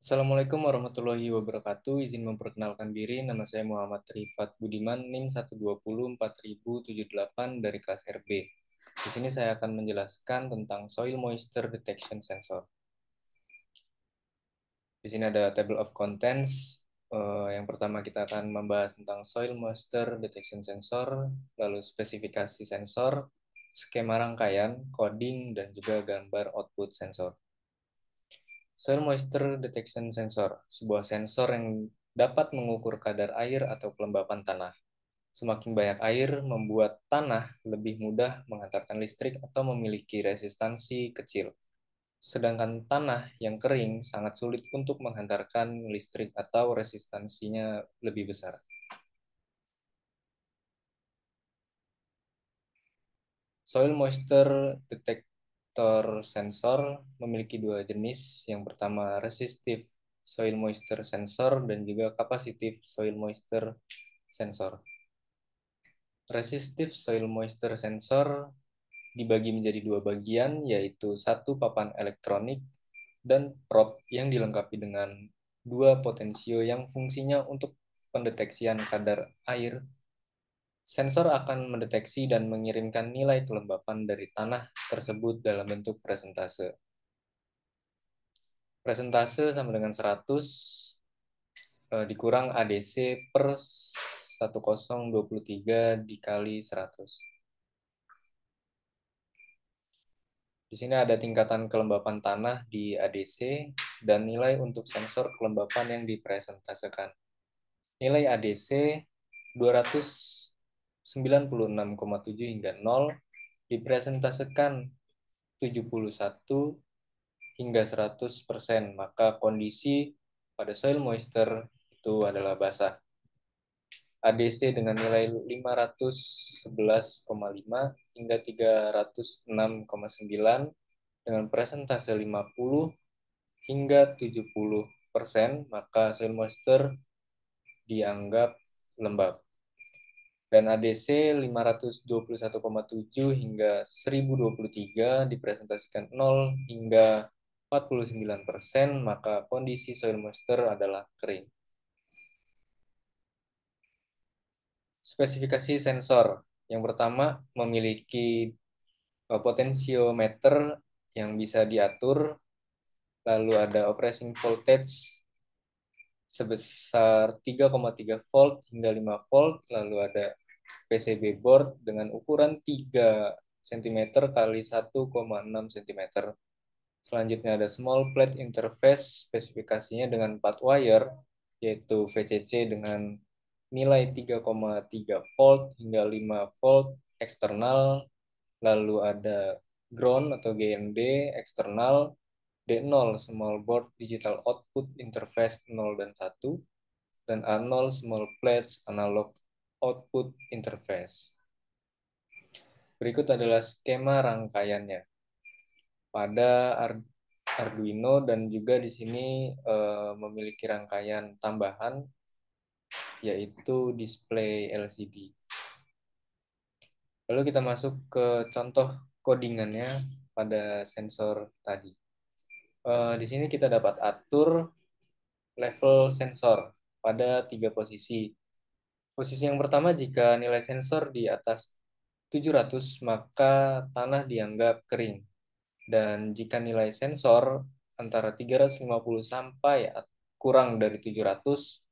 Assalamualaikum warahmatullahi wabarakatuh. Izin memperkenalkan diri, nama saya Muhammad Rifat Budiman, NIM 1204078 dari kelas RB. Di sini saya akan menjelaskan tentang Soil Moisture Detection Sensor. Di sini ada table of contents. Yang pertama kita akan membahas tentang Soil Moisture Detection Sensor, lalu spesifikasi sensor, skema rangkaian, coding, dan juga gambar output sensor. Soil Moisture Detection Sensor, sebuah sensor yang dapat mengukur kadar air atau kelembapan tanah. Semakin banyak air membuat tanah lebih mudah menghantarkan listrik atau memiliki resistansi kecil. Sedangkan tanah yang kering sangat sulit untuk menghantarkan listrik atau resistansinya lebih besar. Soil Moisture Detector Sensor memiliki dua jenis. Yang pertama Resistive Soil Moisture Sensor dan juga Capacitive Soil Moisture Sensor. Resistive Soil Moisture Sensor dibagi menjadi dua bagian, yaitu satu papan elektronik dan probe yang dilengkapi dengan dua potensio yang fungsinya untuk pendeteksian kadar air. Sensor akan mendeteksi dan mengirimkan nilai kelembapan dari tanah tersebut dalam bentuk presentase. Presentase sama dengan 100 dikurang ADC per 1023 dikali 100. Di sini ada tingkatan kelembapan tanah di ADC dan nilai untuk sensor kelembapan yang dipresentasekan. Nilai ADC 296,7 hingga 0 dipresentasekan 71 hingga 100%, maka kondisi pada soil moisture itu adalah basah. ADC dengan nilai 511,5 hingga 306,9 dengan presentase 50 hingga 70%, maka soil moisture dianggap lembab. Dan ADC 521,7 hingga 1023 dipresentasikan 0 hingga 49%, maka kondisi soil moisture adalah kering. Spesifikasi sensor. Yang pertama, memiliki potensiometer yang bisa diatur, lalu ada operating voltage sebesar 3,3 volt hingga 5 volt, lalu ada PCB board dengan ukuran 3 cm kali 1,6 cm. Selanjutnya ada small plate interface, spesifikasinya dengan 4 wire, yaitu VCC dengan nilai 3,3 volt hingga 5 volt eksternal, lalu ada ground atau GND eksternal, D0 small board digital output interface 0 dan 1, dan A0 small plates analog output interface. Berikut adalah skema rangkaiannya. Pada Arduino dan juga di sini memiliki rangkaian tambahan, yaitu display LCD. Lalu kita masuk ke contoh codingannya pada sensor tadi. Di sini kita dapat atur level sensor pada 3 posisi. Posisi yang pertama, jika nilai sensor di atas 700, maka tanah dianggap kering. Dan jika nilai sensor antara 350 sampai kurang dari 700,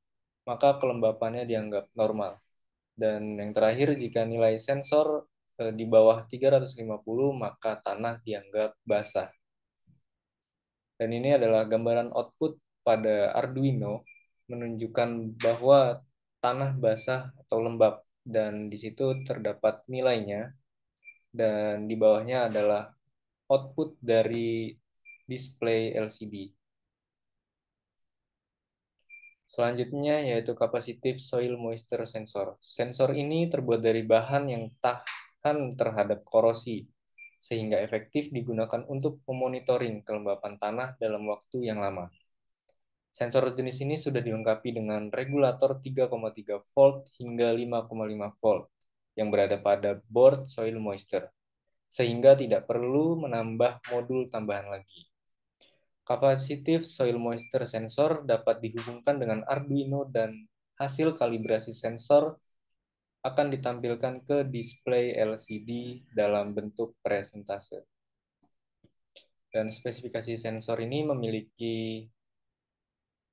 maka kelembapannya dianggap normal. Dan yang terakhir, jika nilai sensor di bawah 350, maka tanah dianggap basah. Dan ini adalah gambaran output pada Arduino menunjukkan bahwa tanah basah atau lembab, dan di situ terdapat nilainya, dan di bawahnya adalah output dari display LCD. Selanjutnya yaitu capacitive soil moisture sensor. Sensor ini terbuat dari bahan yang tahan terhadap korosi, sehingga efektif digunakan untuk memonitoring kelembapan tanah dalam waktu yang lama. Sensor jenis ini sudah dilengkapi dengan regulator 3,3 volt hingga 5,5 volt yang berada pada board soil moisture, sehingga tidak perlu menambah modul tambahan lagi. Capacitive Soil Moisture Sensor dapat dihubungkan dengan Arduino dan hasil kalibrasi sensor akan ditampilkan ke display LCD dalam bentuk presentase. Dan spesifikasi sensor ini memiliki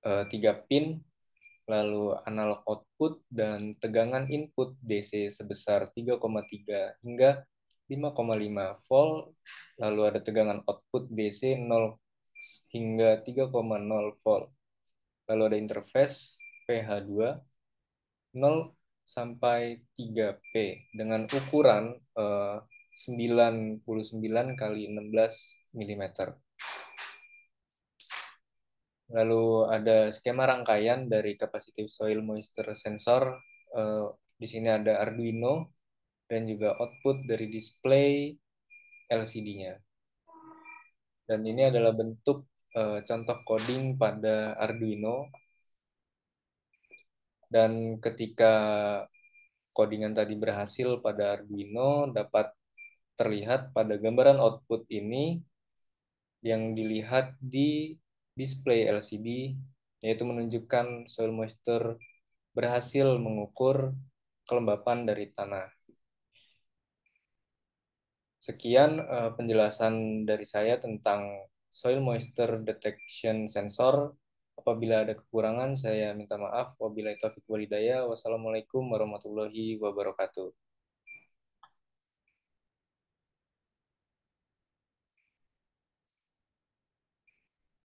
3 pin, lalu analog output dan tegangan input DC sebesar 3,3 hingga 5,5 volt, lalu ada tegangan output DC 0 hingga 3,0 volt, lalu ada interface pH2 0 sampai 3P dengan ukuran 99 kali 16 mm. Lalu ada skema rangkaian dari capacitive soil moisture sensor. Di sini ada Arduino dan juga output dari display LCD-nya. Dan ini adalah bentuk contoh coding pada Arduino. Dan ketika codingan tadi berhasil pada Arduino, dapat terlihat pada gambaran output ini yang dilihat di display LCD, yaitu menunjukkan soil moisture berhasil mengukur kelembapan dari tanah. Sekian penjelasan dari saya tentang soil moisture detection sensor. Apabila ada kekurangan, saya minta maaf. Wabillahi taufiq walhidayah. Wassalamualaikum warahmatullahi wabarakatuh.